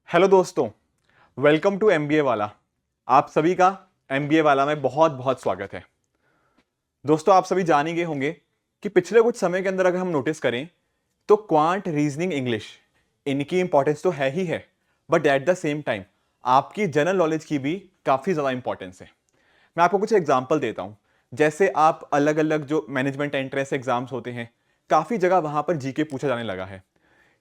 Hello दोस्तों, welcome to MBA वाला। आप सभी का एमबीए वाला में बहुत बहुत स्वागत है। दोस्तों, आप सभी जान ही गए होंगे कि पिछले कुछ समय के अंदर अगर हम नोटिस करें तो क्वांट, रीजनिंग, इंग्लिश, इनकी इंपॉर्टेंस तो है ही है, but at the same time आपकी जनरल नॉलेज की भी काफ़ी ज़्यादा इंपॉर्टेंस है। मैं आपको कुछ एग्जाम्पल देता हूं। जैसे आप अलग अलग जो मैनेजमेंट एंट्रेंस एग्जाम्स होते हैं, काफ़ी जगह वहां पर जीके पूछा जाने लगा है।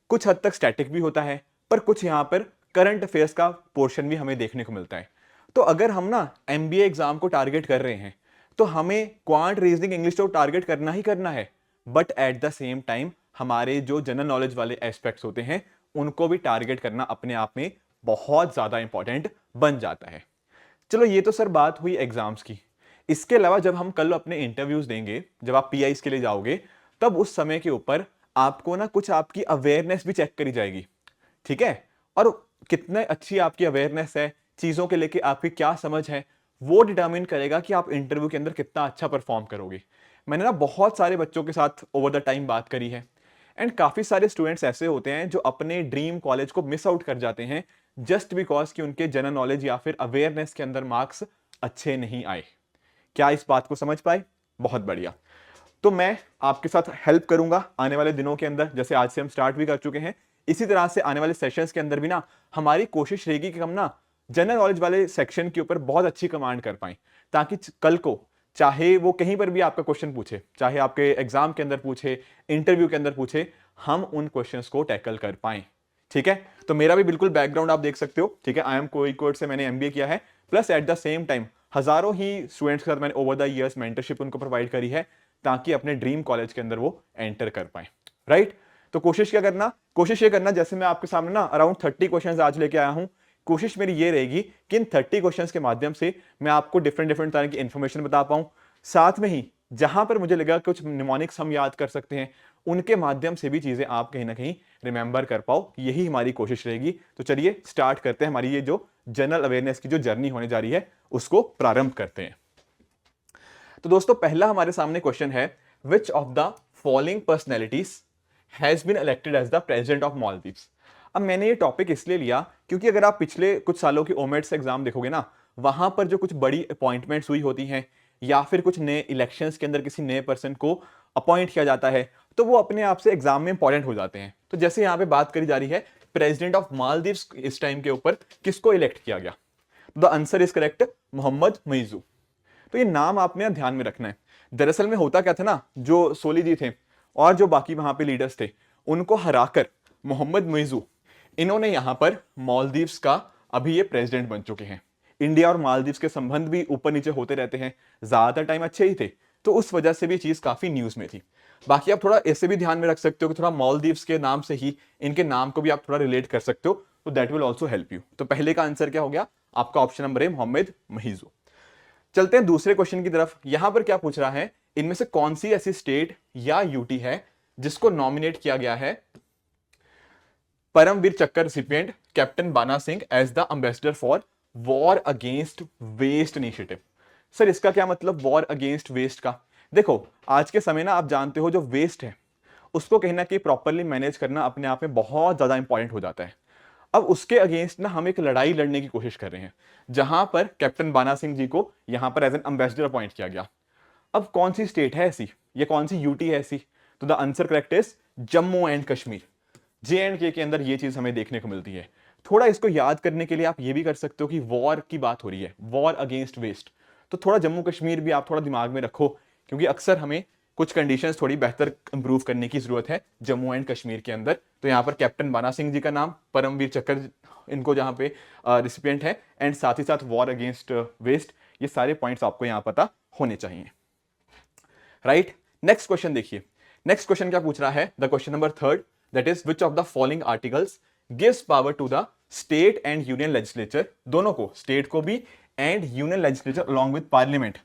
कुछ हद तक स्टैटिक भी होता है, पर कुछ यहाँ पर करंट अफेयर्स का पोर्शन भी हमें देखने को मिलता है। तो अगर हम ना एमबीए एग्जाम को टारगेट कर रहे हैं तो हमें क्वांट, रीजनिंग, इंग्लिश तो टारगेट करना ही करना है, but at the same time हमारे जो जनरल नॉलेज वाले एस्पेक्ट्स होते हैं उनको भी टारगेट करना अपने आप में बहुत ज्यादा इंपॉर्टेंट बन जाता है। चलो, ये तो सर बात हुई एग्जाम्स की। इसके अलावा जब हम कल अपने इंटरव्यूज देंगे, जब आप पीआईस के लिए जाओगे, तब उस समय के ऊपर आपको ना कुछ आपकी अवेयरनेस भी चेक करी जाएगी। ठीक है? और कितने अच्छी आपकी अवेयरनेस है, चीजों के लेके आपकी क्या समझ है, वो डिटरमिन करेगा कि आप इंटरव्यू के अंदर कितना अच्छा परफॉर्म करोगे। मैंने ना बहुत सारे बच्चों के साथ ओवर द टाइम बात करी है, एंड काफी सारे स्टूडेंट्स ऐसे होते हैं जो अपने ड्रीम कॉलेज को मिस आउट कर जाते हैं जस्ट बिकॉज कि उनके जनरल नॉलेज या फिर अवेयरनेस के अंदर मार्क्स अच्छे नहीं आए। क्या इस बात को समझ पाए? बहुत बढ़िया। तो मैं आपके साथ हेल्प करूंगा आने वाले दिनों के अंदर, जैसे आज से हम स्टार्ट भी कर चुके हैं। इसी तरह से आने वाले सेशंस के अंदर भी ना हमारी कोशिश रहेगी कि हम ना जनरल नॉलेज वाले सेक्शन के ऊपर बहुत अच्छी कमांड कर पाएं, ताकि कल को चाहे वो कहीं पर भी आपका क्वेश्चन पूछे, चाहे आपके एग्जाम के अंदर पूछे, इंटरव्यू के अंदर पूछे, हम उन क्वेश्चंस को टैकल कर पाएं। ठीक है? तो मेरा भी बिल्कुल बैकग्राउंड आप देख सकते हो। ठीक है, आई एम कोईकोड से मैंने एमबीए किया है, plus at the same time हजारों ही स्टूडेंट्स के साथ मैंने ओवर द इयर्स मेंटरशिप उनको प्रोवाइड करी है, ताकि अपने ड्रीम कॉलेज के अंदर वो एंटर कर पाए। राइट? तो कोशिश क्या करना, कोशिश ये करना, जैसे मैं आपके सामने ना अराउंड 30 क्वेश्चंस आज लेके आया हूं, कोशिश मेरी ये रहेगी कि इन 30 क्वेश्चंस के माध्यम से मैं आपको डिफरेंट डिफरेंट तरह की इंफॉर्मेशन बता पाऊं। साथ में ही जहां पर मुझे लगा कुछ निमोनिक्स हम याद कर सकते हैं, उनके माध्यम से भी चीजें आप कहीं ना कहीं रिमेंबर कर पाओ। यही हमारी कोशिश रहेगी। तो चलिए स्टार्ट करते हैं, हमारी ये जो जनरल अवेयरनेस की जो जर्नी होने जा रही है उसको प्रारंभ करते हैं। तो दोस्तों, पहला हमारे सामने क्वेश्चन है, which of the following personalities has been elected as the president of Maldives. अब मैंने ये टॉपिक इसलिए लिया क्योंकि अगर आप पिछले कुछ सालों की ओमेट्स एग्जाम देखोगे ना, वहां पर जो कुछ बड़ी अपॉइंटमेंट्स हुई होती हैं या फिर कुछ नए इलेक्शंस के अंदर किसी नए पर्सन को अपॉइंट किया जाता है, तो वो अपने आप से एग्जाम में इंपॉर्टेंट हो जाते हैं। तो जैसे यहां पे बात करी जा रही है प्रेसिडेंट ऑफ मालदीव्स, इस टाइम के ऊपर किसको इलेक्ट किया गया? The answer is correct, Mohammed Muizzu. तो ये नाम आपने ध्यान में रखना है। दरअसल में होता क्या था ना, जो सोली जी थे और जो बाकी वहां पे लीडर्स थे, उनको हराकर मोहम्मद मुइज़ू, इन्होंने यहां पर मालदीव्स का अभी ये प्रेसिडेंट बन चुके हैं। इंडिया और मालदीव्स के संबंध भी ऊपर नीचे होते रहते हैं, ज्यादातर टाइम अच्छे ही थे, तो उस वजह से भी चीज काफी न्यूज में थी। बाकी आप थोड़ा ऐसे भी ध्यान में रख सकते हो कि थोड़ा मालदीव्स के नाम से ही इनके नाम को भी आप थोड़ा रिलेट कर सकते हो, तो that will also help you. तो पहले का आंसर क्या हो गया आपका? Option number A, Mohammed Muizzu. चलते हैं दूसरे क्वेश्चन की तरफ। यहां पर क्या पूछ रहा है, इनमें से कौन सी ऐसी स्टेट या यूटी है जिसको नॉमिनेट किया गया है परमवीर चक्र recipient captain Bana Singh as the ambassador for war against waste initiative. Sir, इसका क्या मतलब वॉर अगेंस्ट वेस्ट का? देखो, आज के समय ना आप जानते हो जो वेस्ट है उसको कहीं ना कहीं प्रॉपरली मैनेज करना अपने आप में बहुत ज्यादा इंपॉर्टेंट हो जाता है। अब उसके अगेंस्ट ना हम एक लड़ाई लड़ने की कोशिश कर रहे हैं, जहां पर कैप्टन बाना सिंह जी को यहां पर एज एन एम्बेसडर अपॉइंट किया गया। अब कौन सी स्टेट है ऐसी, ये कौन सी यूटी है ऐसी? तो the answer correct is Jammu and Kashmir. J and के अंदर ये चीज हमें देखने को मिलती है। थोड़ा इसको याद करने के लिए आप ये भी कर सकते हो कि वॉर की बात हो रही है, वॉर अगेंस्ट वेस्ट, तो थोड़ा जम्मू कश्मीर भी आप थोड़ा दिमाग में रखो, क्योंकि अक्सर हमें कुछ कंडीशंस थोड़ी बेहतर इंप्रूव करने की जरूरत है जम्मू एंड कश्मीर के अंदर। तो यहाँ पर कैप्टन बाना सिंह जी का नाम, परमवीर चक्र इनको जहाँ पे रिसिपिएंट है, एंड साथ ही साथ वॉर अगेंस्ट वेस्ट, ये सारे पॉइंट्स आपको यहाँ पता होने चाहिए। राइट? नेक्स्ट क्वेश्चन देखिए। नेक्स्ट क्वेश्चन क्या पूछ रहा है? The question number third, that is which of the following articles gives power to the state and union legislature, दोनों को, स्टेट को भी and union legislature along with parliament,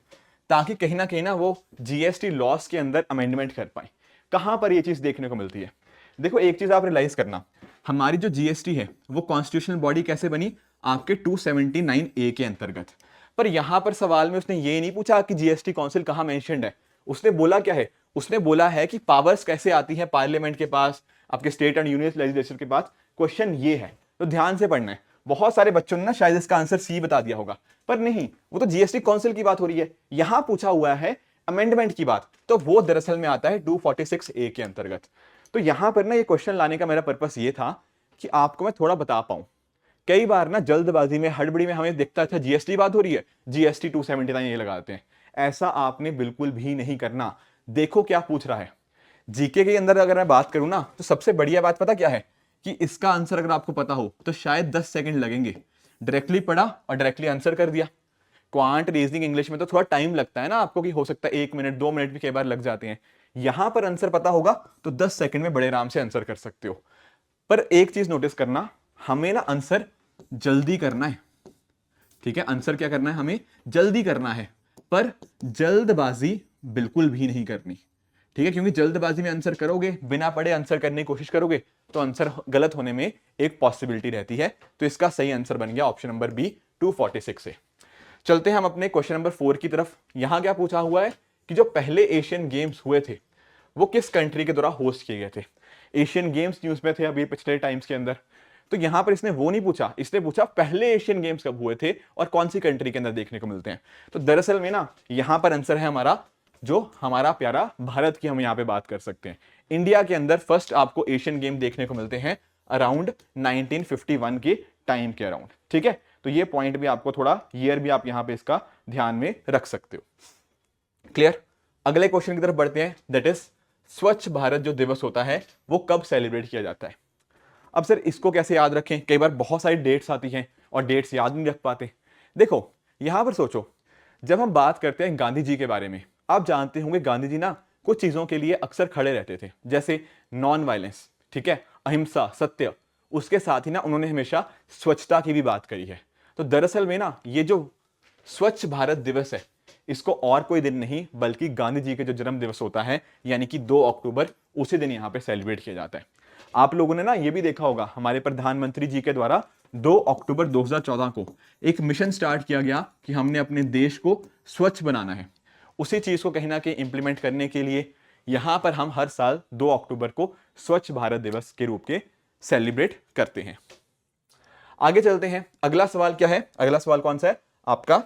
ताकि कहीं ना वो जीएसटी लॉस के अंदर अमेंडमेंट कर पाए। कहां पर ये चीज देखने को मिलती है? देखो, एक चीज आप रियलाइज करना, हमारी जो जीएसटी है वो कॉन्स्टिट्यूशनल बॉडी कैसे बनी? आपके 279A के अंतर्गत। पर यहां पर सवाल में उसने ये नहीं पूछा कि जीएसटी काउंसिल कहां मेंशन्ड है। उसने बोला क्या है? उसने बोला है कि पावर्स कैसे आती है पार्लियामेंट के पास, आपके स्टेट एंड यूनियन लेजिस्लेचर के पास। क्वेश्चन ये है, तो ध्यान से पढ़ना है। बहुत सारे बच्चों ने ना शायद इसका आंसर सी बता दिया होगा, पर नहीं, वो तो जीएसटी काउंसिल की बात हो रही है, यहां पूछा हुआ है अमेंडमेंट की बात, तो वो दरअसल में आता है 246A के अंतर्गत। तो यहां पर ना ये क्वेश्चन लाने का मेरा पर्पस ये था कि आपको मैं थोड़ा बता पाऊं। कई बार ना जल्दबाजी में, हड़बड़ी में हमें दिखता था जीएसटी बात हो रही है, जीएसटी 279 ये लगाते हैं। ऐसा आपने बिल्कुल भी नहीं करना। देखो क्या पूछ रहा है जीके के अंदर। अगर मैं बात करूं ना, तो सबसे बढ़िया बात पता क्या है कि इसका आंसर अगर आपको पता हो तो शायद 10 सेकंड लगेंगे। डायरेक्टली पढ़ा और डायरेक्टली आंसर कर दिया। क्वांट रीजनिंग इंग्लिश में तो थोड़ा टाइम लगता है ना आपको, कि हो सकता है 1 मिनट 2 मिनट भी कई बार लग जाते हैं। यहां पर आंसर पता होगा तो 10 सेकंड में बड़े आराम से आंसर कर सकते हो। पर एक चीज नोटिस करना, हमें ना आंसर जल्दी करना है, ठीक है। आंसर क्या करना है, हमें जल्दी करना है, पर जल्दबाजी बिल्कुल भी नहीं करनी, ठीक है। क्योंकि जल्दबाजी में आंसर करोगे, बिना पढ़े आंसर करने की कोशिश करोगे, तो आंसर गलत होने में एक पॉसिबिलिटी रहती है। तो इसका सही आंसर बन गया ऑप्शन नंबर बी 246 से। चलते हैं हम अपने क्वेश्चन नंबर 4 की तरफ। यहां क्या पूछा हुआ है कि जो पहले एशियन गेम्स हुए थे वो किस कंट्री के द्वारा होस्ट किए गए थे। एशियन गेम्स न्यूज में थे अभी पिछले टाइम्स के अंदर। तो यहां पर इसने वो नहीं पूछा, इसने पूछा पहले एशियन गेम्स कब हुए थे और कौन सी कंट्री के अंदर देखने को मिलते हैं। तो दरअसल में ना यहां पर आंसर है हमारा, जो हमारा प्यारा भारत की हम यहां पे बात कर सकते हैं। इंडिया के अंदर फर्स्ट आपको एशियन गेम देखने को मिलते हैं अराउंड 1951 के टाइम के अराउंड, ठीक है। तो ये पॉइंट भी आपको थोड़ा, ईयर भी आप यहां पे इसका ध्यान में रख सकते हो। क्लियर। अगले क्वेश्चन की तरफ बढ़ते हैं, दैट इज स्वच्छ भारत जो दिवस होता है वो कब सेलिब्रेट किया जाता है। अब सर इसको कैसे याद रखें, कई बार बहुत सारी डेट्स आती हैं और डेट्स याद नहीं रख पाते। देखो यहां पर सोचो, जब हम बात करते हैं गांधी जी के बारे में, आप जानते होंगे गांधी जी ना कुछ चीजों के लिए अक्सर खड़े रहते थे, जैसे नॉन वायलेंस, ठीक है, अहिंसा, सत्य। उसके साथ ही ना उन्होंने हमेशा स्वच्छता की भी बात करी है। तो दरअसल में ना ये जो स्वच्छ भारत दिवस है, इसको और कोई दिन नहीं बल्कि गांधी जी के जो जन्म दिवस होता है यानी कि 2 अक्टूबर, उसी दिन यहां पे सेलिब्रेट किया जाता है। आप लोगों ने ना ये भी देखा होगा हमारे प्रधानमंत्री जी के द्वारा 2 अक्टूबर 2014 को एक मिशन स्टार्ट किया गया कि हमने अपने देश को स्वच्छ बनाना है। उसी चीज को कहीं ना कहीं इंप्लीमेंट करने के लिए यहां पर हम हर साल 2 अक्टूबर को स्वच्छ भारत दिवस के रूप के सेलिब्रेट करते हैं। आगे चलते हैं, अगला सवाल क्या है, अगला सवाल कौन सा है आपका,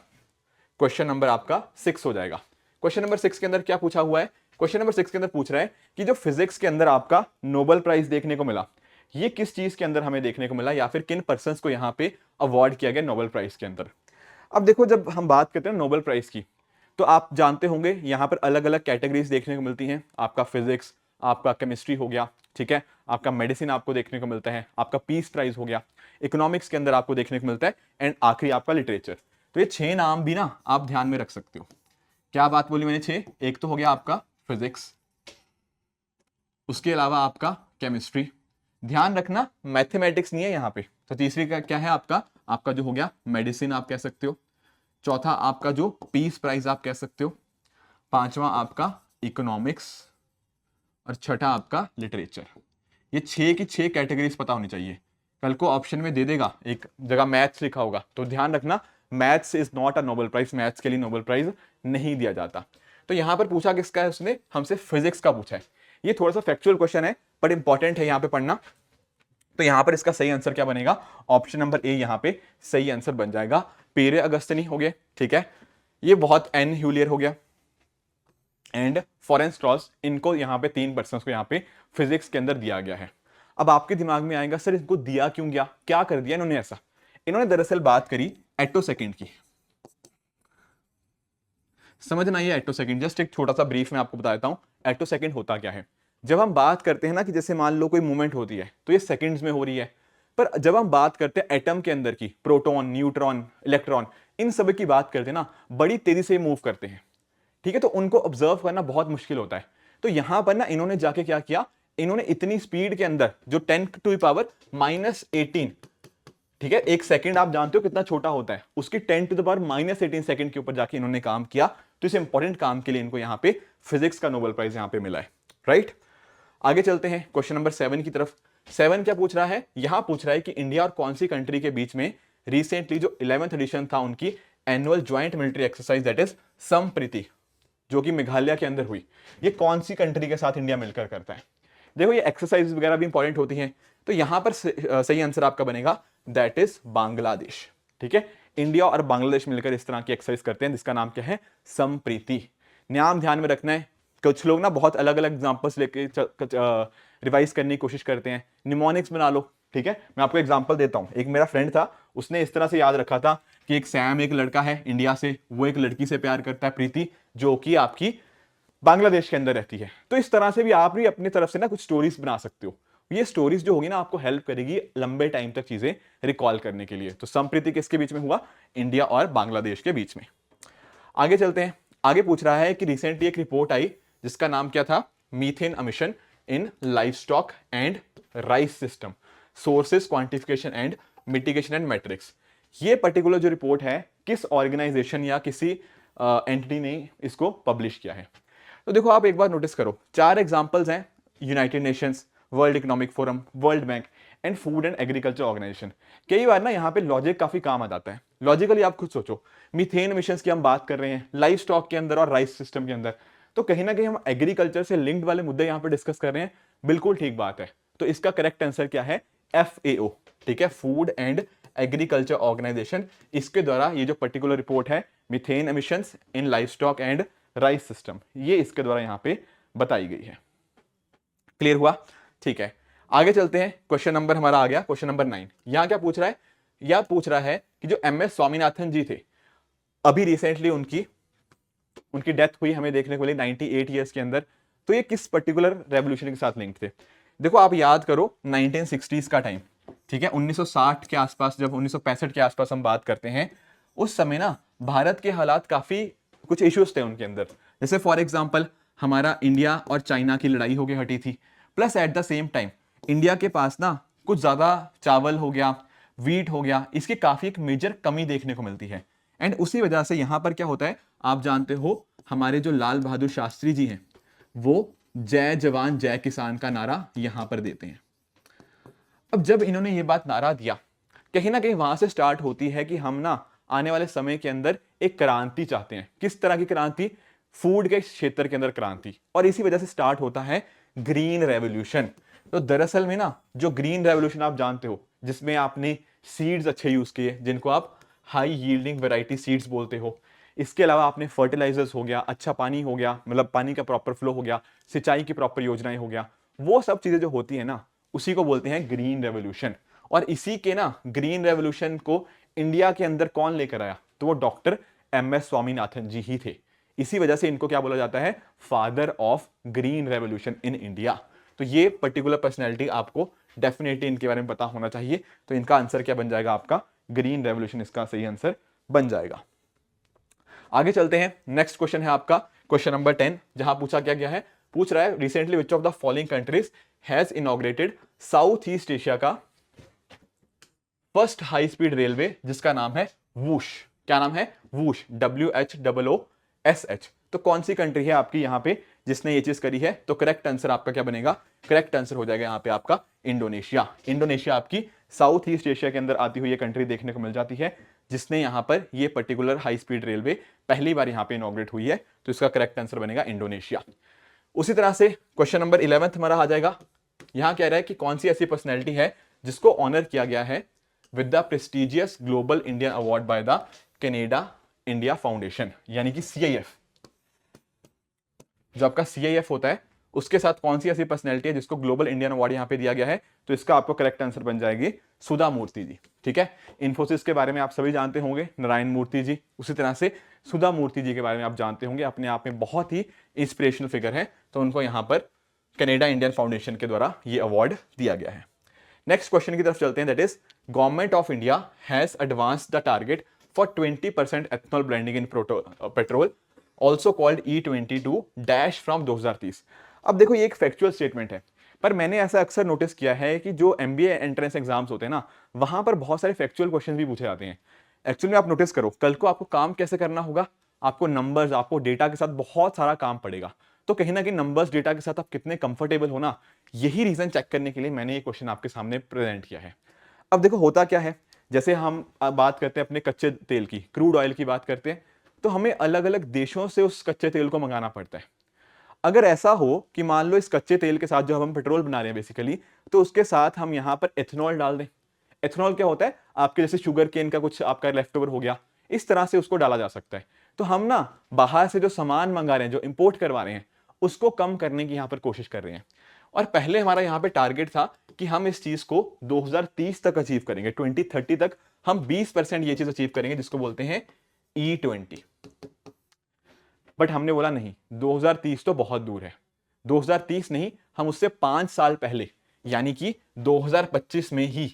क्वेश्चन नंबर आपका 6 हो जाएगा। क्वेश्चन नंबर 6 के अंदर क्या पूछा हुआ है, क्वेश्चन नंबर 6 के अंदर पूछ रहा है कि जो फिजिक्स के अंदर आपका नोबेल प्राइज देखने को मिला, ये किस चीज के अंदर हमें देखने को मिला, या फिर किन पर्संस को यहां पे अवार्ड किया गया नोबेल प्राइज के अंदर। अब देखो जब हम बात करते हैं नोबेल प्राइज की, तो आप जानते होंगे यहां पर अलग अलग कैटेगरीज देखने को मिलती हैं। आपका फिजिक्स, आपका केमिस्ट्री हो गया, ठीक है, आपका मेडिसिन आपको देखने को मिलता है, आपका पीस प्राइज हो गया, इकोनॉमिक्स के अंदर आपको देखने को मिलता है, एंड आखिरी आपका लिटरेचर। तो ये 6 नाम भी ना आप ध्यान में रख सकते हो। क्या बात बोली मैंने, 6। एक तो हो गया आपका फिजिक्स, उसके अलावा आपका केमिस्ट्री, ध्यान रखना मैथमेटिक्स नहीं है यहां पे। तो तीसरी का क्या है आपका, आपका जो हो गया मेडिसिन आप कह सकते हो। चौथा आपका जो पीस प्राइज आप कह सकते हो। पांचवा आपका इकोनॉमिक्स, और छठा आपका लिटरेचर। ये 6 की 6 कैटेगरीज पता होनी चाहिए। कल को ऑप्शन में दे देगा, एक जगह मैथ्स लिखा होगा, तो ध्यान रखना maths is not a Nobel prize, maths के लिए नोबेल प्राइज नहीं दिया जाता। तो यहां पर पूछा किसका है, उसने हमसे फिजिक्स का पूछा है। ये थोड़ा सा फैक्चुअल क्वेश्चन है बट इंपॉर्टेंट है यहां पे पढ़ना। तो यहां पर इसका सही आंसर क्या बनेगा, ऑप्शन नंबर ए यहां पे सही आंसर बन जाएगा। पेरे अगस्तनी हो गए, ठीक है, ये बहुत एन ह्यूलियर हो गया, एंड फॉरेन स्ट्रॉस, इनको यहां पे 3 पर्सन को यहां पे फिजिक्स के अंदर दिया गया है। अब आपके दिमाग में आएगा सर इनको दिया क्यों गया, क्या कर दिया इन्होंने ऐसा। इन्होंने दरअसल बात करी एटो सेकंड की। समझना ये एटो सेकंड, जस्ट एक छोटा सा ब्रीफ में आपको बता देता हूं एटो सेकंड होता क्या है। जब हम बात करते हैं ना कि जैसे मान लो कोई मूवमेंट होती है तो ये सेकंड्स में हो रही है, पर जब हम बात करते हैं एटम के अंदर की, प्रोटॉन, न्यूट्रॉन, इलेक्ट्रॉन, इन सब की बात करते हैं ना, बड़ी तेजी से मूव करते हैं, ठीक है। तो उनको ऑब्जर्व करना बहुत मुश्किल होता है। तो यहां पर ना इन्होंने जाके क्या किया, इन्होंने इतनी स्पीड के अंदर जो 10⁻⁻18, ठीक है, एक सेकंड आप जानते हो कितना छोटा होता है, उसकी 10⁻⁻18 सेकंड के ऊपर जाके इन्होंने काम किया। तो इस इंपॉर्टेंट काम के लिए इनको यहां पे फिजिक्स का नोबेल प्राइज यहां पे मिला है, राइट। आगे चलते हैं क्वेश्चन नंबर 7 की तरफ। 7 क्या पूछ रहा है, यहां पूछ रहा है कि इंडिया और कौन सी कंट्री के बीच में रिसेंटली जो 11th एडिशन था उनकी annual joint military exercise that is Sampriti, जो कि मेघालय के अंदर हुई, ये कौन सी कंट्री के साथ इंडिया मिलकर करता है। देखो ये एक्सरसाइज वगैरह भी इंपॉर्टेंट होती हैं, तो यहां पर सही आंसर आपका बनेगा दैट इज बांग्लादेश। ठीक है, इंडिया और बांग्लादेश मिलकर इस तरह की एक्सरसाइज करते हैं जिसका नाम क्या है, संप्रीति। नाम ध्यान में रखना है, कुछ लोग ना बहुत अलग अलग एग्जांपल्स लेके रिवाइज करने की कोशिश करते हैं, निमोनिक्स बना लो। ठीक है, मैं आपको एग्जांपल देता हूं। एक मेरा फ्रेंड था, उसने इस तरह से याद रखा था कि एक सैम एक लड़का है इंडिया से, वो एक लड़की से प्यार करता है प्रीति, जो कि आपकी बांग्लादेश के अंदर रहती है। तो इस तरह से भी आप भी अपनी तरफ से ना कुछ स्टोरीज बना सकते हो। ये स्टोरीज जो होगी ना आपको हेल्प करेगी लंबे टाइम तक चीजें रिकॉल करने के लिए। तो संप्रीति किसके बीच में हुआ, इंडिया और बांग्लादेश के बीच में। आगे चलते हैं, आगे पूछ रहा है कि रिसेंटली एक रिपोर्ट आई जिसका नाम क्या था, methane emission in livestock and rice system, sources quantification and mitigation and matrix. ये पर्टिकुलर जो रिपोर्ट है किस ऑर्गेनाइजेशन या किसी एंटिटी ने इसको पब्लिश किया है। तो देखो आप एक बार नोटिस करो, 4 एग्जांपल्स हैं, United Nations, World Economic Forum, World Bank and Food and Agriculture Organization. कई बार ना यहाँ पे लॉजिक काफी काम आ जाता है। लॉजिकली आप खुद सोचो, मीथेन एमिशंस की हम बात कर रहे हैं लाइव स्टॉक के अंदर और राइस सिस्टम के अंदर, तो कहीं ना कहीं हम एग्रीकल्चर से लिंक्ड वाले मुद्दे यहाँ पे डिस्कस कर रहे हैं। बिल्कुल ठीक बात है। तो इसका करेक्ट आंसर क्या है, FAO। ठीक है, फूड एंड एग्रीकल्चर ऑर्गेनाइजेशन, इसके द्वारा ये जो पर्टिकुलर रिपोर्ट है methane emissions in livestock and rice system, ये इसके द्वारा यहां पे बताई गई है। क्लियर हुआ? ठीक है, आगे चलते हैं। क्वेश्चन नंबर हमारा आ गया, क्वेश्चन नंबर 9। यहां क्या पूछ रहा है, यह पूछ रहा है कि जो MS स्वामीनाथन जी थे, अभी रिसेंटली उनकी डेथ हुई हमें देखने को मिली 98 ईयर्स के अंदर। तो ये किस पर्टिकुलर रेवोल्यूशन के साथ लिंक थे? देखो आप याद करो 1960s का टाइम, ठीक है, 1960 के आसपास, जब 1965 के आसपास हम बात करते हैं, उस समय ना भारत के हालात काफी कुछ इश्यूज थे उनके अंदर। जैसे फॉर एग्जांपल हमारा इंडिया और चाइना की लड़ाई होके हटी थी, plus at the same time India के पास ना कुछ ज्यादा चावल हो गया, वीट हो गया, इसकी काफी एक मेजर कमी देखने को मिलती है। एंड उसी वजह से यहां पर क्या होता है, आप जानते हो हमारे जो लाल बहादुर शास्त्री जी हैं, वो जय जवान जय किसान का नारा यहां पर देते हैं। अब जब इन्होंने ये बात नारा दिया, कहीं ना कहीं वहां से स्टार्ट होती है कि हम ना आने वाले समय के अंदर एक क्रांति चाहते हैं। किस तरह की क्रांति? फूड के क्षेत्र के अंदर क्रांति। और इसी वजह से स्टार्ट होता है ग्रीन रेवोल्यूशन। तो दरअसल में ना जो ग्रीन रेवोल्यूशन आप जानते हो, जिसमें आपने सीड्स अच्छे यूज किए, जिनको आप हाई यील्डिंग वैरायटी सीड्स बोलते हो, इसके अलावा आपने फर्टिलाइजर्स हो गया, अच्छा पानी हो गया, मतलब पानी का प्रॉपर फ्लो हो गया, सिंचाई की प्रॉपर योजनाएं हो गया, वो सब चीजें जो होती है ना, उसी को बोलते हैं ग्रीन रेवोल्यूशन। और इसी के ना ग्रीन रेवोल्यूशन को इंडिया के अंदर कौन लेकर आया? तो वो डॉक्टर MS स्वामीनाथन जी ही थे। इसी वजह से इनको क्या बोला जाता है, father of green revolution in India. तो ये पर्टिकुलर पर्सनैलिटी आपको डेफिनेटली इनके बारे में पता होना चाहिए। तो इनका आंसर क्या बन जाएगा आपका, ग्रीन रेवोल्यूशन इसका सही आंसर बन जाएगा। आगे चलते हैं, नेक्स्ट क्वेश्चन है आपका क्वेश्चन नंबर 10, जहां पूछा क्या गया है, पूछ रहा है recently which of the following countries has inaugurated south east Asia का फर्स्ट हाई स्पीड रेलवे, जिसका नाम है वूश। क्या नाम है? Whoosh, WHOOSH। तो कौन सी कंट्री है आपकी यहां पे जिसने ये चीज करी है? तो करेक्ट आंसर आपका क्या बनेगा? करेक्ट आंसर हो जाएगा यहां पे आपका इंडोनेशिया। इंडोनेशिया आपकी साउथ ईस्ट एशिया के अंदर आती हुई ये कंट्री देखने को मिल जाती है, जिसने यहां पर ये पर्टिकुलर हाई स्पीड रेलवे पहली बार यहां पे इनॉग्रेट हुई है। तो इसका करेक्ट आंसर बनेगा इंडोनेशिया। उसी तरह से क्वेश्चन नंबर 11 हमारा आ जाएगा। यहां कह रहा है कि कौन सी ऐसी पर्सनैलिटी है जिसको ऑनर किया गया है with the prestigious global Indian award by the Canada India foundation, यानी कि CIF। जो आपका CIF होता है, उसके साथ कौन सी ऐसी पर्सनैलिटी है जिसको ग्लोबल इंडियन अवार्ड यहां पे दिया गया है? तो इसका आपको करेक्ट आंसर बन जाएगी सुधा मूर्ति जी। ठीक है, इन्फोसिस के बारे में आप सभी जानते होंगे, नारायण मूर्ति जी। उसी तरह से सुधा मूर्ति जी के बारे में आप जानते होंगे, अपने आप में बहुत ही इंस्पिरेशनल फिगर है। तो उनको यहां पर कनाडा इंडियन फाउंडेशन के द्वारा ये अवार्ड दिया गया है। नेक्स्ट क्वेश्चन की तरफ चलते हैं, that is government of India has advanced the target for 20% ethanol blending in petrol, also called E22 dash from 2030। अब देखो ये एक फैक्चुअल स्टेटमेंट है, पर मैंने ऐसा अक्सर नोटिस किया है कि जो MBA एंट्रेंस एग्जाम्स होते हैं ना, वहां पर बहुत सारे फैक्चुअल क्वेश्चन भी पूछे जाते हैं। एक्चुअली में आप नोटिस करो, कल को आपको काम कैसे करना होगा, आपको नंबर्स, आपको डेटा के साथ बहुत सारा काम पड़ेगा। तो कहीं ना कहीं नंबर्स डेटा के साथ आप कितने कंफर्टेबल हो ना, यही रीजन चेक करने के लिए मैंने ये क्वेश्चन आपके सामने प्रेजेंट किया है। अब देखो होता क्या है, जैसे हम बात करते हैं अपने कच्चे तेल की, क्रूड ऑयल की बात करते हैं, तो हमें अलग अलग देशों से उस कच्चे तेल को मंगाना पड़ता है। अगर ऐसा हो कि मान लो इस कच्चे तेल के साथ जो हम पेट्रोल बना रहे हैं बेसिकली, तो उसके साथ हम यहाँ पर एथेनॉल डाल दें। एथेनॉल क्या होता है, आपके जैसे शुगर केन का कुछ आपका लेफ्ट ओवर हो गया, इस तरह से उसको डाला जा सकता है। तो हम ना बाहर से जो सामान मंगा रहे हैं, जो इंपोर्ट करवा रहे हैं, उसको कम करने की यहाँ पर कोशिश कर रहे हैं। और पहले हमारा यहाँ पे टारगेट था कि हम इस चीज को 2030 तक अचीव करेंगे, 2030 तक हम 20% ये चीज अचीव करेंगे, जिसको बोलते हैं E20। बट हमने बोला नहीं, 2030 तो बहुत दूर है, 2030 नहीं, हम उससे 5 साल पहले यानी कि 2025 में ही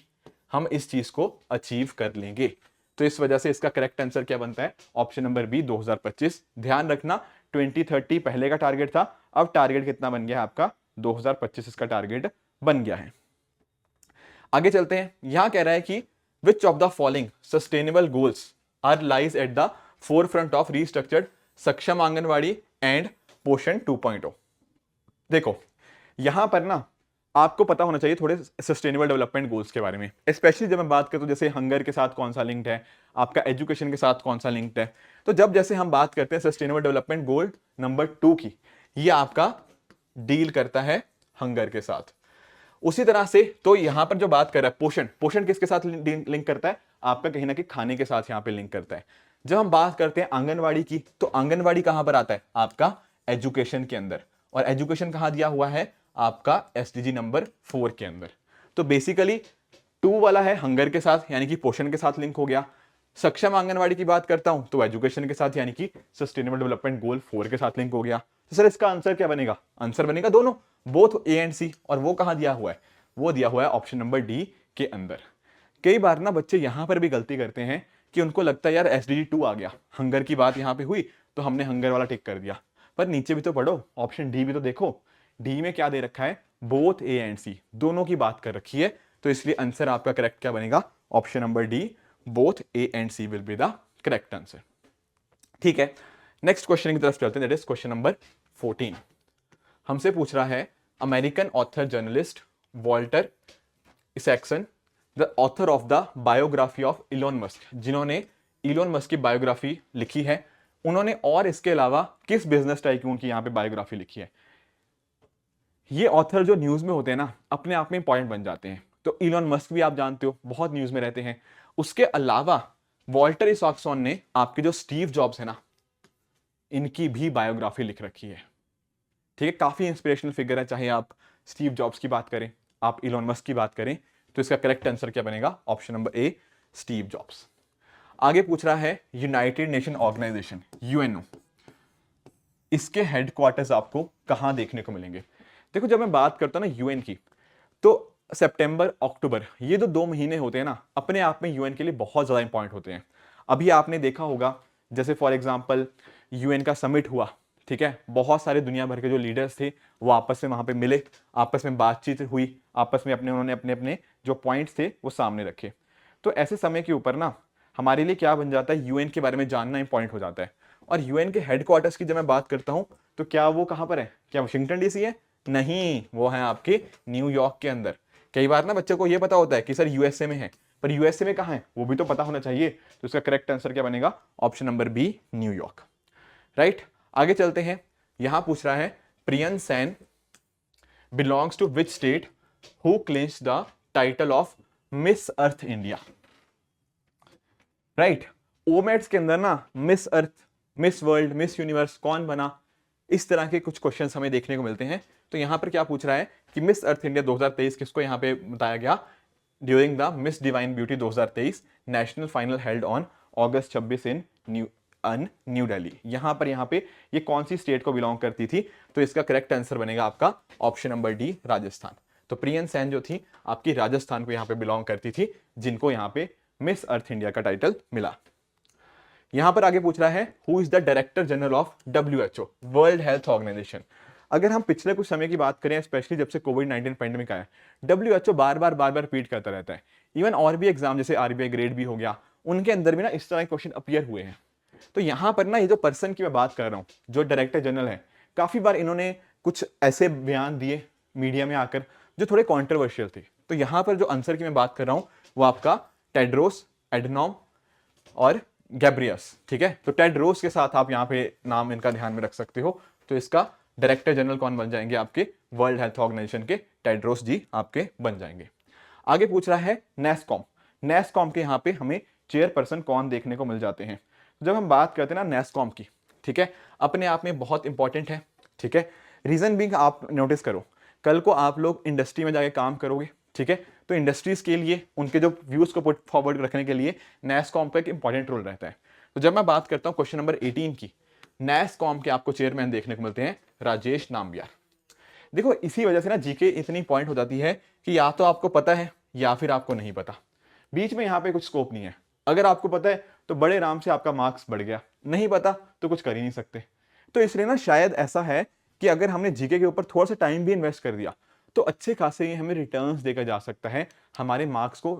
हम इस चीज को अचीव कर लेंगे। तो इस वजह से इसका करेक्ट आंसर क्या बनता है, ऑप्शन नंबर बी 2025। ध्यान रखना 2030 पहले का टारगेट था, अब टारगेट कितना बन गया है आपका, 2025 इसका टारगेट बन गया है। आगे चलते हैं, यहां कह रहा है कि which of the following sustainable goals are lies at the forefront of restructured Saksham anganwadi and पोषण 2.0। देखो यहां पर ना आपको पता होना चाहिए थोड़े सस्टेनेबल डेवलपमेंट गोल्स के बारे में, स्पेशली जब मैं बात करता हूं जैसे हंगर के साथ कौन सा लिंक्ड है, आपका एजुकेशन के साथ कौन सा लिंक्ड है। तो जब जैसे हम बात करते हैं सस्टेनेबल डेवलपमेंट गोल नंबर 2 की, ये आपका डील करता है हंगर के साथ। उसी तरह से तो यहां पर जो बात कर रहा है पोषण, पोषण किसके साथ लिंक करता है, आपका कहीं ना कहीं खाने के साथ यहां पे लिंक करता है। जब हम बात करते हैं आंगनवाड़ी की, तो आंगनवाड़ी कहां पर आता है, आपका एजुकेशन के अंदर, और एजुकेशन कहां दिया हुआ है, आपका एसडीजी नंबर 4 के अंदर। तो बेसिकली 2 वाला है हंगर के साथ यानी कि पोषण के साथ लिंक हो गया। सक्षम आंगनवाड़ी की बात करता हूं तो एजुकेशन के साथ यानी कि सस्टेनेबल डेवलपमेंट गोल 4 के साथ लिंक हो गया। तो सर इसका आंसर क्या बनेगा, आंसर बनेगा दोनों, बोथ ए एंड सी। और वो कहां दिया हुआ है, वो दिया हुआ है ऑप्शन नंबर डी के अंदर। कई बार ना बच्चे यहां पर भी गलती करते हैं कि उनको लगता है यार एसडीजी 2 आ गया, हंगर की बात यहां पे हुई तो हमने हंगर वाला टिक कर दिया, पर नीचे भी तो पढ़ो, ऑप्शन डी भी तो देखो, डी में क्या दे रखा है, बोथ ए एंड सी, दोनों की बात कर रखी है। तो इसलिए आंसर आपका करेक्ट क्या बनेगा, option number D, both A and C will be the correct answer. ठीक है, नेक्स्ट क्वेश्चन की तरफ चलते हैं, दैट इज क्वेश्चन नंबर 14। हमसे पूछ रहा है American author journalist Walter Isaacson, the author of the biography of Elon Musk, जिन्होंने इलॉन मस्क की बायोग्राफी लिखी है, उन्होंने और इसके अलावा किस बिजनेस टाइकून की यहां पे बायोग्राफी लिखी है। ये ऑथर जो न्यूज में होते हैं ना, अपने आप में इंपॉर्टेंट बन जाते हैं। तो इलॉन मस्क भी आप जानते हो, बहुत न्यूज में रहते हैं। उसके अलावा वॉल्टर इसॉक्सन ने आपके जो स्टीव जॉब्स है ना, इनकी भी बायोग्राफी लिख रखी है। ठीक है, काफी इंस्पिरेशनल फिगर है, चाहे आप स्टीव जॉब्स की बात करें, आप इलॉन मस्क की बात करें। तो इसका करेक्ट आंसर क्या बनेगा, ऑप्शन नंबर ए, स्टीव जॉब्स। आगे पूछ रहा है यूनाइटेड नेशन ऑर्गेनाइजेशन यूएनओ, इसके हेडक्वार्टर्स आपको कहां देखने को मिलेंगे। देखो जब मैं बात करता हूं ना यूएन की, तो सितंबर अक्टूबर ये जो 2 महीने होते हैं ना, अपने आप में यूएन के लिए बहुत ज्यादा इंपॉर्टेंट होते हैं। अभी आपने देखा होगा जैसे फॉर एग्जांपल यूएन का समिट हुआ, ठीक है, बहुत सारे दुनिया भर के जो लीडर्स थे वो आपस में वहां पे मिले, आपस में बातचीत हुई, आपस में उन्होंने अपने अपने जो पॉइंट्स थे वो सामने रखे। तो ऐसे समय के ऊपर ना हमारे लिए क्या बन जाता है, यूएन के बारे में जानना इंपॉर्टेंट हो जाता है। और यूएन के हेडक्वार्टर्स की जब मैं बात करता हूं, तो क्या वो कहां पर है, क्या वाशिंगटन डीसी है, नहीं, वो है आपके न्यूयॉर्क के अंदर। कई बार ना बच्चे को ये पता होता है कि सर यूएसए में है, पर यूएसए में कहां है वो भी तो पता होना चाहिए। तो इसका करेक्ट आंसर क्या बनेगा, option number B, New York. Right, आगे चलते हैं, यहां पूछ रहा है Priyan Sain belongs to which state who claims the title of Miss Earth India. Right, ओमेट्स के अंदर ना Miss Earth, Miss World, Miss Universe कौन बना, इस तरह के कुछ क्वेश्चंस हमें देखने को मिलते हैं। तो यहां पर क्या पूछ रहा है कि मिस अर्थ इंडिया 2023 किसको यहां पे बताया गया, during the miss divine beauty 2023 national final held on August 26 in new Delhi. यहां पे ये कौन सी स्टेट को बिलोंग करती थी। तो इसका करेक्ट आंसर बनेगा आपका ऑप्शन नंबर डी, राजस्थान। तो प्रियन सैन जो थी आपकी राजस्थान को यहां पे बिलोंग करती थी, जिनको यहां पे मिस अर्थ इंडिया का टाइटल मिला। यहां पर आगे पूछ रहा है who is the director general of WHO, World Health Organization. अगर हम पिछले कुछ समय की बात करें, स्पेशली जब से कोविड-19 पेंडेमिक आया, WHO बार बार रिपीट करता रहता है। इवन और भी एग्जाम जैसे RBI ग्रेड भी हो गया, उनके अंदर भी ना इस तरह के क्वेश्चन अपीयर हुए हैं। तो यहां पर ना ये जो पर्सन की मैं बात कर रहा हूं, जो डायरेक्टर जनरल है, काफी बार इन्होंने कुछ ऐसे बयान दिए मीडिया में आकर जो थोड़े कॉन्ट्रोवर्शियल थे। तो यहां पर जो आंसर की मैं बात कर रहा हूं वो आपका टेड्रोस एडनॉम और गैब्रियस। ठीक है, तो टेड्रोस के साथ आप यहां पे नाम इनका ध्यान में रख सकते हो। तो इसका डायरेक्टर जनरल कौन बन जाएंगे आपके, वर्ल्ड हेल्थ ऑर्गेनाइजेशन के टेड्रोस जी आपके बन जाएंगे। आगे पूछ रहा है नेस्कॉम। नेस्कॉम के यहाँ पे हमें चेयरपर्सन कौन देखने को मिल जाते हैं। जब हम बात करते हैं ना नेस्कॉम की, ठीक है, अपने आप में बहुत इंपॉर्टेंट है, ठीक है। रीजन भी आप नोटिस करो, कल को आप लोग इंडस्ट्री में जाके काम करोगे, ठीक है, तो इंडस्ट्रीज के लिए उनके जो व्यूज को पुट फॉरवर्ड रखने के लिए नेस्कॉम का एक इंपॉर्टेंट रोल रहता है। तो जब मैं बात करता हूँ क्वेश्चन नंबर 18 की, नेस्कॉम के आपको चेयरमैन देखने को मिलते हैं राजेश नाम्बियार। देखो इसी वजह से ना जीके इतनी पॉइंट हो जाती है कि या तो आपको पता है या फिर आपको नहीं पता, बीच में यहाँ पे कुछ स्कोप नहीं है। अगर आपको पता है तो बड़े आराम से आपका मार्क्स बढ़ गया, नहीं पता तो कुछ कर ही नहीं सकते। तो इसलिए ना शायद ऐसा है कि अगर हमने जीके के ऊपर थोड़ा सा टाइम भी इन्वेस्ट कर दिया तो अच्छे खासे ये हमें रिटर्न्स देकर जा सकता है, हमारे मार्क्स को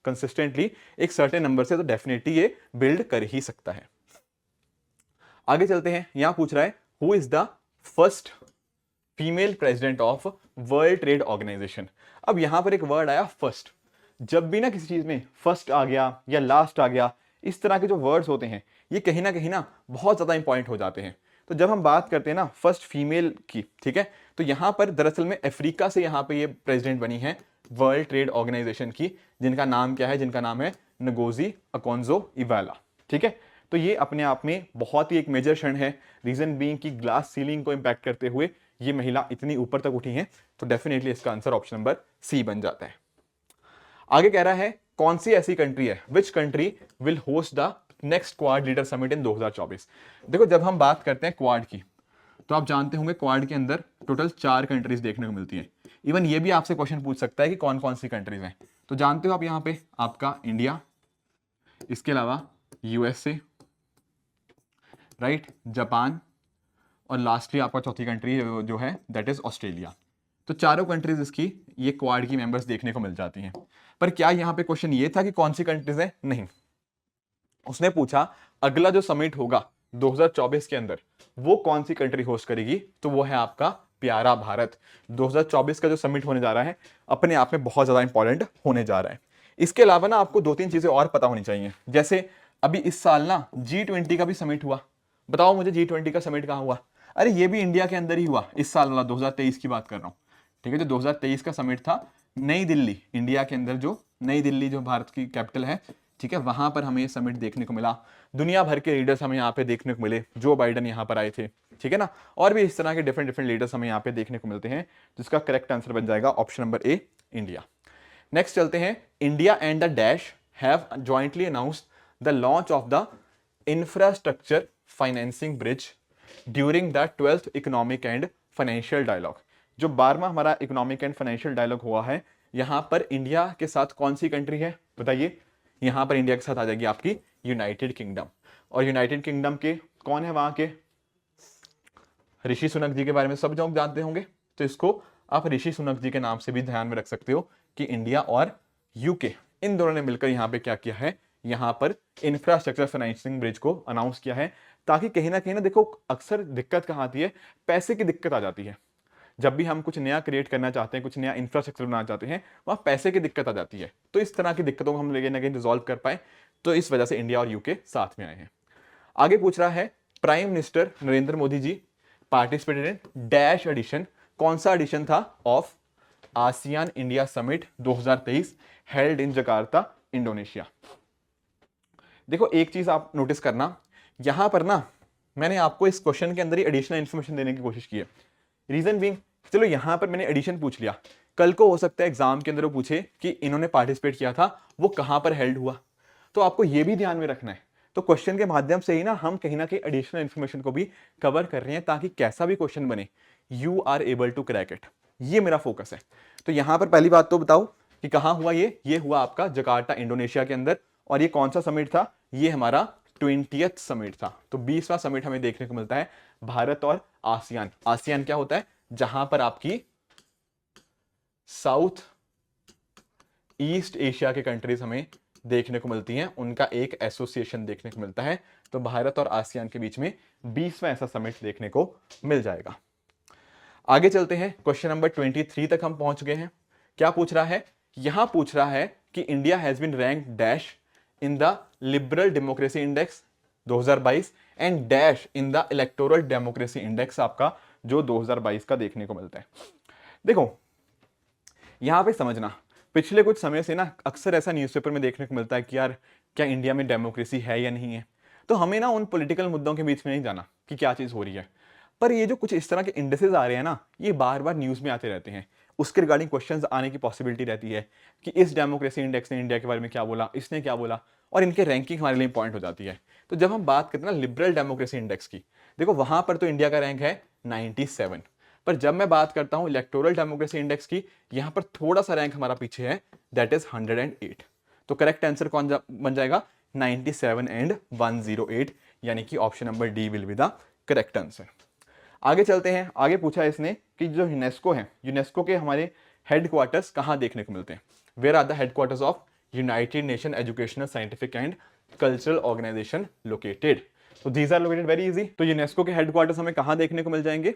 कंसिस्टेंटली एक सर्टेन नंबर से तो डेफिनेटली ये बिल्ड कर ही सकता है। आगे चलते हैं, यहां पूछ रहा है who is the first female president of World Trade Organization. अब यहां पर एक वर्ड आया फर्स्ट। जब भी ना किसी चीज में फर्स्ट आ गया या लास्ट आ गया, इस तरह के जो वर्ड्स होते हैं ये कहीं ना बहुत ज्यादा इंपॉर्टेंट हो जाते हैं। तो जब हम बात करते हैं ना फर्स्ट फीमेल की, ठीक है, तो यहां पर दरअसल में अफ्रीका से यहां पे ये प्रेसिडेंट बनी है वर्ल्ड ट्रेड ऑर्गेनाइजेशन की, जिनका नाम क्या है, जिनका नाम है नगोजी अकोंजो इवेला, ठीक है। तो ये अपने आप में बहुत ही एक मेजर क्षण है, रीजन बीइंग कि ग्लास सीलिंग को इंपैक्ट करते हुए ये महिला इतनी ऊपर तक उठी है। तो डेफिनेटली इसका आंसर ऑप्शन नंबर सी बन जाता है। आगे कह रहा है कौन सी ऐसी कंट्री है, which country will host the next quad leader summit in 2024। देखो जब हम बात करते हैं क्वाड की, तो आप जानते होंगे क्वाड के अंदर टोटल 4 कंट्रीज देखने को मिलती हैं। इवन ये भी आपसे क्वेश्चन पूछ सकता है कि कौन कौन सी कंट्रीज हैं। तो जानते हो आप यहाँ पे आपका इंडिया, इसके अलावा यूएसए, राइट, जापान, और लास्टली आपका चौथी कंट्री जो है दैट इज ऑस्ट्रेलिया। तो चारों कंट्रीज इसकी ये क्वाड की मेंबर्स देखने को मिल जाती हैं। पर क्या यहाँ पे क्वेश्चन ये था कि कौन सी कंट्रीज है, नहीं, उसने पूछा अगला जो समिट होगा 2024 के अंदर वो कौन सी कंट्री होस्ट करेगी, तो वो है आपका प्यारा भारत। 2024 का जो समिट होने जा रहा है अपने आप में बहुत ज्यादा इंपॉर्टेंट होने जा रहा है। इसके अलावा ना आपको 2-3 चीजें और पता होनी चाहिए, जैसे अभी इस साल ना G20 का भी समिट हुआ। बताओ मुझे G20 का समिट कहाँ हुआ? अरे ये भी इंडिया के अंदर ही हुआ, इस साल वाला 2023 की बात कर रहा हूँ, ठीक है। जो 2023 का समिट था नई दिल्ली, इंडिया के अंदर जो नई दिल्ली जो भारत की कैपिटल है, ठीक है, वहां पर हमें समिट देखने को मिला। दुनिया भर के लीडर्स हमें यहाँ पे देखने को मिले, जो बाइडन यहाँ पर आए थे, ठीक है ना, और भी इस तरह के डिफरेंट डिफरेंट लीडर्स हमें यहाँ पे देखने को मिलते हैं, जिसका करेक्ट आंसर बन जाएगा option number A, India. Next चलते हैं, India and the dash have jointly announced the launch of the infrastructure financing bridge during the 12th economic and financial dialogue. जो 12वां हमारा इकोनॉमिक एंड फाइनेंशियल डायलॉग हुआ है, यहां पर इंडिया के साथ कौन सी कंट्री है बताइए? यहां पर इंडिया के साथ आ जाएगी आपकी यूनाइटेड किंगडम। और यूनाइटेड किंगडम के कौन है वहां के? ऋषि सुनक जी के बारे में सब लोग जानते होंगे, तो इसको आप ऋषि सुनक जी के नाम से भी ध्यान में रख सकते हो कि इंडिया और यूके इन दोनों ने मिलकर यहां पे क्या किया है, यहां पर इंफ्रास्ट्रक्चर फाइनेंसिंग ब्रिज को अनाउंस किया है, ताकि कहीं ना देखो अक्सर दिक्कत कहां आती है, पैसे की दिक्कत आ जाती है। जब भी हम कुछ नया क्रिएट करना चाहते हैं, कुछ नया इंफ्रास्ट्रक्चर बनाना चाहते हैं, वहां पैसे की दिक्कत आ जाती है। तो इस तरह की दिक्कतों को हम लेकिन अगेन रिजॉल्व कर पाए, तो इस वजह से इंडिया और यूके साथ में आए हैं। आगे पूछ रहा है prime minister Narendra Modi ji participated in dash edition, कौन सा एडिशन था of ASEAN India summit 2023 held in Jakarta Indonesia. देखो एक चीज आप नोटिस करना, यहां पर ना मैंने आपको इस क्वेश्चन के अंदर ही एडिशनल इंफॉर्मेशन देने की कोशिश की है। रीजन बीइंग, चलो यहां पर मैंने एडिशन पूछ लिया, कल को हो सकता है एग्जाम के अंदर वो पूछे कि इन्होंने पार्टिसिपेट किया था वो कहां पर हेल्ड हुआ, तो आपको ये भी ध्यान में रखना है। तो क्वेश्चन के माध्यम से ही ना हम कहीं ना कहीं एडिशनल इंफॉर्मेशन को भी कवर कर रहे हैं, ताकि कैसा भी क्वेश्चन बने you are able to crack it, ये मेरा फोकस है। तो यहां पर पहली बात तो बताओ कि कहां हुआ ये हुआ आपका जकार्ता इंडोनेशिया के अंदर। और ये कौन सा समिट था? ये हमारा 20th समिट था। तो 20वां समिट हमें देखने को मिलता है भारत और आसियान। आसियान क्या होता है? जहां पर आपकी साउथ ईस्ट एशिया के कंट्रीज हमें देखने को मिलती हैं, उनका एक एसोसिएशन देखने को मिलता है। तो भारत और आसियान के बीच में 20वां ऐसा समिट देखने को मिल जाएगा। आगे चलते हैं, क्वेश्चन नंबर 23 तक हम पहुंच गए हैं। क्या पूछ रहा है? यहां पूछ रहा है कि India has been rank dash in the liberal democracy index 2022 and dash in the electoral democracy index आपका जो 2022 का देखने को मिलता है। देखो यहाँ पे समझना, पिछले कुछ समय से ना अक्सर ऐसा न्यूज़पेपर में देखने को मिलता है कि यार क्या इंडिया में डेमोक्रेसी है या नहीं है। तो हमें ना उन पॉलिटिकल मुद्दों के बीच में नहीं जाना कि क्या चीज़ हो रही है, पर ये जो कुछ इस तरह के इंडेसेस आ रहे हैं ना, ये बार बार न्यूज़ में आते रहते हैं। उसके रिगार्डिंग क्वेश्चंस आने की पॉसिबिलिटी रहती है कि इस डेमोक्रेसी इंडेक्स ने इंडिया के बारे में क्या बोला, इसने क्या बोला, और इनके रैंकिंग हमारे लिए इंपॉर्टेंट हो जाती है। तो जब हम बात करते हैं ना लिबरल डेमोक्रेसी इंडेक्स की, देखो वहां पर तो इंडिया का रैंक है 97, पर जब मैं बात करता हूं इलेक्टोरल डेमोक्रेसी इंडेक्स की, यहां पर थोड़ा सा रैंक हमारा पीछे है, दैट इज 108। तो करेक्ट आंसर कौन बन जाएगा? 97 एंड 108, यानी कि option number D will be the correct answer. आगे चलते हैं। आगे पूछा है इसने कि जो यूनेस्को है, यूनेस्को के हमारे हेडक्वार्टर्स कहाँ देखने को मिलते हैं? Where are the headquarters of United Nation Educational Scientific and Cultural Organization located? तो these are located very easy. तो यूनेस्को के हेडक्वार्टर्स हमें कहाँ देखने को मिल जाएंगे?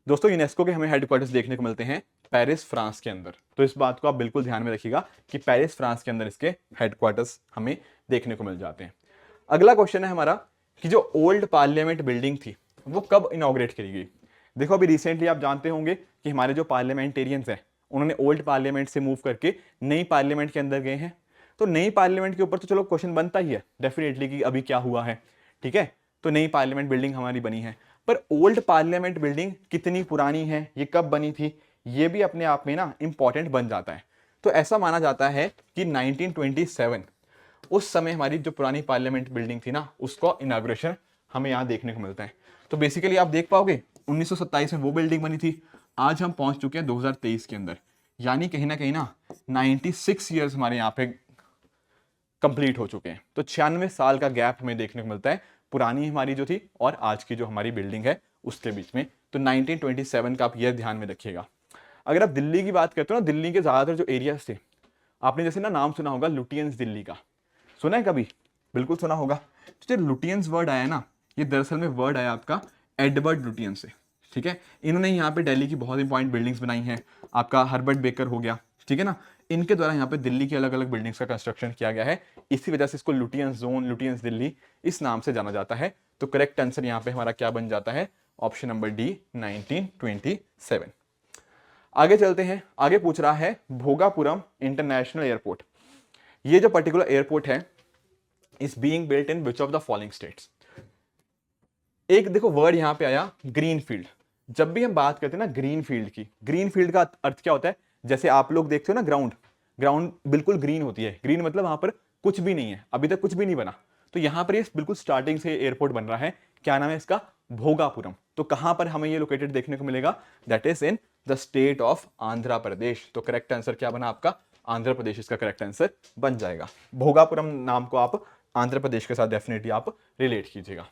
दोस्तों यूनेस्को के हमें हेडक्वार्टर्स देखने को मिलते हैं पेरिस, फ्रांस के अंदर। तो इस बात को आप बिल्कुल ध्यान में रखिएगा कि पेरिस, फ्रांस के अंदर इसके हेडक्वार्टर्स हमें देखने को मिल जाते हैं। अगला क्वेश्चन है हमारा कि जो ओल्ड पार्लियामेंट बिल्डिंग थी वो कब इनॉग्रेट करी गई? देखो अभी रिसेंटली आप जानते होंगे कि हमारे जो पार्लियामेंटेरियंस हैं उन्होंने ओल्ड पार्लियामेंट से मूव करके नई पार्लियामेंट के अंदर गए हैं। तो नई पार्लियामेंट के ऊपर तो चलो क्वेश्चन बनता ही है डेफिनेटली कि अभी क्या हुआ है, ठीक है। तो नई पार्लियामेंट बिल्डिंग हमारी बनी है, पर ओल्ड पार्लियामेंट बिल्डिंग कितनी पुरानी है, ये कब बनी थी, ये भी अपने आप में ना इंपॉर्टेंट बन जाता है। तो ऐसा माना जाता है कि 1927 उस समय हमारी जो पुरानी पार्लियामेंट बिल्डिंग थी ना, उसका इनॉग्रेशन हमें यहाँ देखने को मिलता है। तो बेसिकली आप देख पाओगे 1927 में वो बिल्डिंग बनी थी, आज हम पहुंच चुके हैं 2023 के अंदर, यानी कहीं ना 96 ईयर्स हमारे यहाँ पे कंप्लीट हो चुके हैं। तो 96 साल का गैप हमें देखने को मिलता है पुरानी हमारी जो थी और आज की जो हमारी बिल्डिंग है उसके बीच में। तो 1927 का आप ये ध्यान में रखिएगा। अगर आप दिल्ली की बात करते हो ना, दिल्ली के ज़्यादातर जो एरियाज थे, आपने जैसे ना नाम सुना होगा लुटियंस दिल्ली का, सुना है कभी? बिल्कुल सुना होगा। तो जो लुटियंस वर्ड आया ना, ये दरअसल में वर्ड आया आपका एडवर्ड लुटियन से, ठीक है। इन्होंने यहाँ पे दिल्ली की बहुत इंपॉर्टेंट बिल्डिंग्स बनाई हैं। आपका हर्बर्ट बेकर हो गया, ठीक है ना, इनके द्वारा यहाँ पे दिल्ली की अलग अलग बिल्डिंग्स का कंस्ट्रक्शन किया गया है। इसी वजह से इसको लुटियंस जोन, लुटियंस दिल्ली इस नाम से जाना जाता है। तो करेक्ट आंसर यहाँ पे हमारा क्या बन जाता है? Option number D 1927। आगे चलते हैं। आगे पूछ रहा है भोगापुरम इंटरनेशनल एयरपोर्ट, ये जो पर्टिकुलर एयरपोर्ट है is being built in which of the following states? एक देखो वर्ड यहां पे आया ग्रीन फील्ड। जब भी हम बात करते हैं ना ग्रीन फील्ड की, ग्रीन फील्ड का अर्थ क्या होता है? जैसे आप लोग देखते हो ना ग्राउंड, ग्राउंड बिल्कुल ग्रीन होती है। ग्रीन मतलब वहां पर कुछ भी नहीं है, अभी तक कुछ भी नहीं बना। तो यहां पर ये बिल्कुल स्टार्टिंग से एयरपोर्ट बन रहा है। क्या नाम है इसका? भोगापुरम। तो कहां पर हमें ये लोकेटेड देखने को मिलेगा? That is in the state of Andhra Pradesh. तो करेक्ट आंसर क्या बना आपका? आंध्र प्रदेश इसका करेक्ट आंसर बन जाएगा। भोगापुरम नाम को आप आंध्र प्रदेश के साथ डेफिनेटली आप रिलेट कीजिएगा।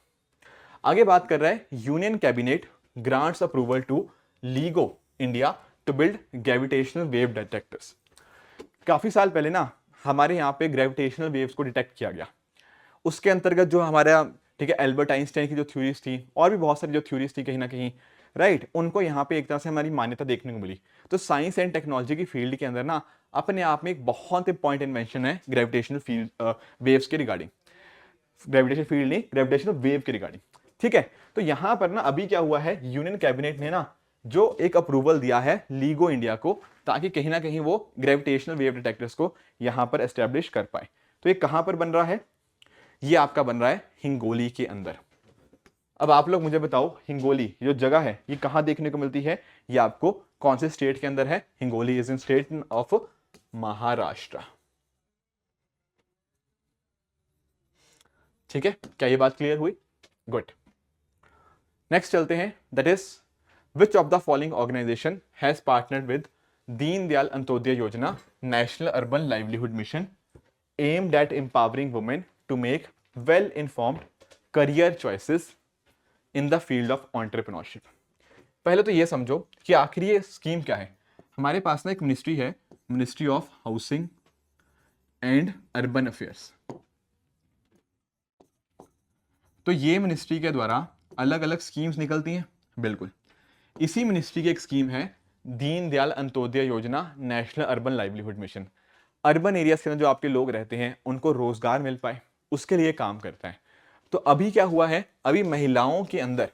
आगे बात कर रहा है union cabinet grants approval to LIGO India to build gravitational wave detectors. काफी साल पहले ना हमारे यहाँ पे ग्रेविटेशनल वेव्स को डिटेक्ट किया गया। उसके अंतर्गत जो हमारा, ठीक है, एल्बर्ट आइंस्टाइन की जो थ्योरीज थी और भी बहुत सारी जो थ्योरीज थी कहीं ना कहीं, राइट, उनको यहाँ पे एक तरह से हमारी मान्यता देखने को मिली। तो साइंस एंड टेक्नोलॉजी की फील्ड के अंदर ना अपने आप में एक बहुत इंपॉर्टेंट इन्वेंशन है ग्रेविटेशनल फील्ड वेव्स के रिगार्डिंग, ग्रेविटेशनल फील्ड नहीं, ग्रेविटेशनल वेव के रिगार्डिंग, ठीक है। तो यहां पर ना अभी क्या हुआ है, यूनियन कैबिनेट ने ना जो एक अप्रूवल दिया है लीगो इंडिया को, ताकि कहीं ना कहीं वो ग्रेविटेशनल वेव डिटेक्टर्स को यहां पर एस्टेब्लिश कर पाए। तो ये कहां पर बन रहा है? ये आपका बन रहा है हिंगोली के अंदर। अब आप लोग मुझे बताओ, हिंगोली जो जगह है ये कहां देखने को मिलती है? ये आपको कौन से स्टेट के अंदर है? Hingoli is in state of Maharashtra, ठीक है। क्या ये बात क्लियर हुई? गुड। नेक्स्ट चलते हैं। That is which of the following organisation has partnered with Deendayal Antyodaya Yojana National Urban Livelihood Mission aimed at empowering women to make well informed career choices in the field of entrepreneurship? पहले तो ये समझो कि आखिर ये scheme क्या है। हमारे पास ना एक मिनिस्ट्री है, ministry of housing and urban affairs. तो ये मिनिस्ट्री के द्वारा अलग अलग स्कीम्स निकलती हैं। बिल्कुल इसी मिनिस्ट्री की एक स्कीम है Deendayal Antyodaya Yojana National Urban Livelihood mission. Urban areas के अंदर जो आपके लोग रहते हैं उनको रोजगार मिल पाए, उसके लिए काम करता है। तो अभी क्या हुआ है, अभी महिलाओं के अंदर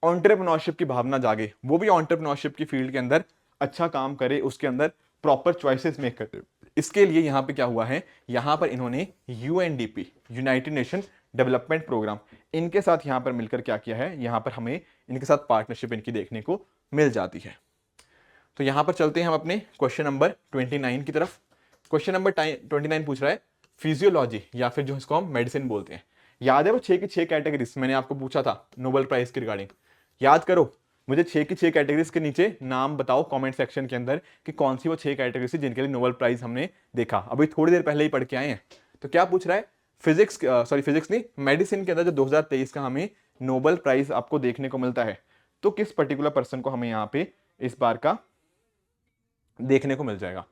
एंटरप्रेन्योरशिप की भावना जागे, वो भी एंटरप्रेन्योरशिप की फील्ड के अंदर अच्छा काम करे, उसके अंदर प्रॉपर चॉइसेस मेक करे। इसके लिए यहां पे क्या हुआ है, यहां पर इन्होंने UNDP, United Nation development programme, इनके साथ यहां पर मिलकर क्या किया है, यहां पर हमें इनके साथ पार्टनरशिप इनकी देखने को मिल जाती है। तो यहां पर चलते हैं हम अपने क्वेश्चन नंबर 29 की तरफ। क्वेश्चन नंबर 29 पूछ रहा है फिजियोलॉजी या फिर जो इसको हम मेडिसिन बोलते हैं। याद है वो 6 की 6 कैटेगरीज मैंने आपको पूछा था नोबेल प्राइज के रिगार्डिंग, याद करो। मुझे 6 की 6 कैटेगरीज के नीचे नाम बताओ कमेंट सेक्शन के अंदर कि कौन सी वो 6 कैटेगरीज थी जिनके लिए नोबेल प्राइज हमने देखा, अभी थोड़ी देर पहले ही पढ़ के आए हैं। तो क्या पूछ रहा है, फिजिक्स नहीं, मेडिसिन के अंदर जो 2023 का हमें नोबेल प्राइज आपको देखने को मिलता है, तो किस पर्टिकुलर पर्सन को हमें यहाँ पे इस बार का देखने को मिल जाएगा।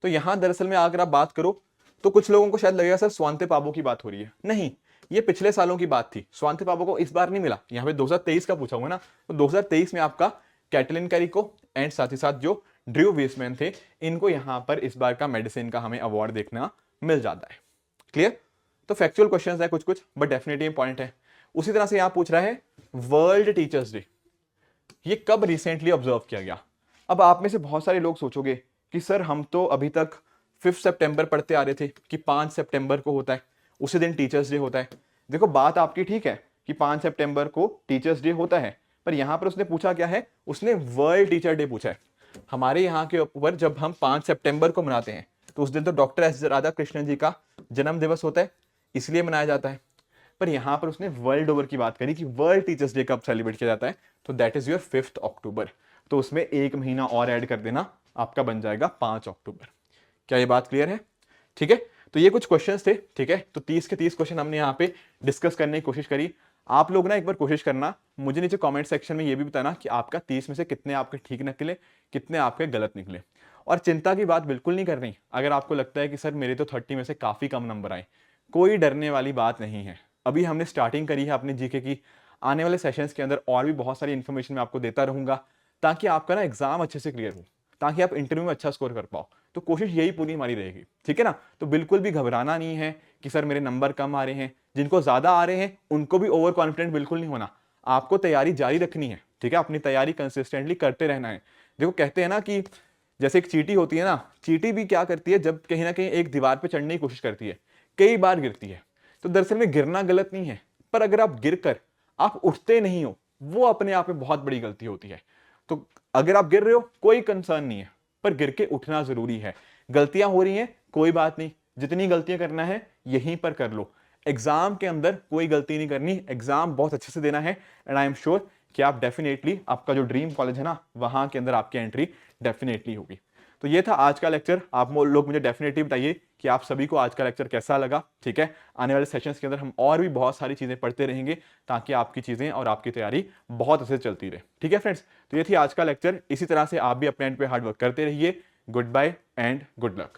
तो यहां दरअसल में अगर आप बात करो तो कुछ लोगों को शायद लगेगा सर स्वांते पाबो की बात हो रही है, नहीं, ये पिछले सालों की बात थी, स्वांते पाबो को इस बार नहीं मिला। यहाँ पे 2023 का पूछा हुआ ना, तो 2023 में आपका कैटलिन कैरिको एंड साथ ही साथ जो ड्रू वेसमैन थे, इनको यहां पर इस बार का मेडिसिन का हमें अवार्ड देखना मिल जाता है। क्लियर? तो फैक्चुअल क्वेश्चंस है कुछ कुछ, बट डेफिनेटली इंपॉर्टेंट है। उसी तरह से यहां पूछ रहा है वर्ल्ड टीचर्स डे, ये कब रिसेंटली ऑब्जर्व किया गया। अब आप में से बहुत सारे लोग सोचोगे कि सर हम तो अभी तक 5 सितंबर पढ़ते आ रहे थे कि 5 सितंबर को होता है, उसी दिन टीचर्स डे होता है। देखो बात आपकी ठीक है कि 5 सितंबर को टीचर्स डे होता है, पर यहां पर उसने पूछा क्या है, उसने वर्ल्ड टीचर डे पूछा है। हमारे यहाँ के ऊपर जब हम 5 सितंबर को मनाते हैं तो उस दिन तो डॉक्टर एस राधा कृष्णन जी का जन्म दिवस होता है, इसलिए मनाया जाता है। पर यहां पर उसने वर्ल्ड ओवर की बात करी कि वर्ल्ड टीचर्स डे कब सेलिब्रेट किया जाता है, तो दैट इज योर 5 अक्टूबर। तो उसमें एक महीना और ऐड कर देना, आपका बन जाएगा 5 अक्टूबर। क्या ये बात क्लियर है? ठीक है, तो ये कुछ क्वेश्चंस थे। ठीक है, तो 30 के 30 क्वेश्चन हमने यहाँ पे डिस्कस करने की कोशिश करी। आप लोग ना एक बार कोशिश करना, मुझे नीचे कमेंट सेक्शन में ये भी बताना कि आपका 30 में से कितने आपके ठीक निकले, कितने आपके गलत निकले। और चिंता की बात बिल्कुल नहीं करनी अगर आपको लगता है कि सर मेरे तो 30 में से काफी कम नंबर आए, कोई डरने वाली बात नहीं है। अभी हमने स्टार्टिंग करी है अपने जीके की, आने वाले सेशंस के अंदर और भी बहुत सारी इन्फॉर्मेशन मैं आपको देता रहूंगा ताकि आपका ना एग्जाम अच्छे से क्लियर हो, ताकि आप इंटरव्यू में अच्छा स्कोर कर पाओ। तो कोशिश यही पूरी हमारी रहेगी, ठीक है ना। तो बिल्कुल भी घबराना नहीं है कि सर मेरे नंबर कम आ रहे हैं, जिनको ज्यादा आ रहे हैं उनको भी ओवर कॉन्फिडेंट बिल्कुल नहीं होना, आपको तैयारी जारी रखनी है। ठीक है, अपनी तैयारी कंसिस्टेंटली करते रहना है। देखो कहते हैं ना कि जैसे एक चींटी होती है ना, चींटी भी क्या करती है, जब कहीं ना कहीं एक दीवार पर चढ़ने की कोशिश करती है, कई बार गिरती है। तो दरअसल में गिरना गलत नहीं है, पर अगर आप गिरकर आप उठते नहीं हो, वो अपने आप में बहुत बड़ी गलती होती है। तो अगर आप गिर रहे हो कोई कंसर्न नहीं है, पर गिर के उठना जरूरी है। गलतियां हो रही हैं कोई बात नहीं, जितनी गलतियां करना है यहीं पर कर लो। एग्जाम के अंदर कोई गलती नहीं करनी, एग्जाम बहुत अच्छे से देना है। एंड आई एम श्योर कि आप डेफिनेटली आपका जो ड्रीम कॉलेज है ना, वहां के अंदर आपकी एंट्री डेफिनेटली होगी। तो ये था आज का लेक्चर। आप लोग मुझे डेफिनेटली बताइए कि आप सभी को आज का लेक्चर कैसा लगा। ठीक है, आने वाले सेशंस के अंदर हम और भी बहुत सारी चीजें पढ़ते रहेंगे ताकि आपकी चीजें और आपकी तैयारी बहुत अच्छे से चलती रहे। ठीक है फ्रेंड्स, तो ये थी आज का लेक्चर। इसी तरह से आप भी अपने एंड पे हार्ड वर्क करते रहिए। Goodbye and good luck.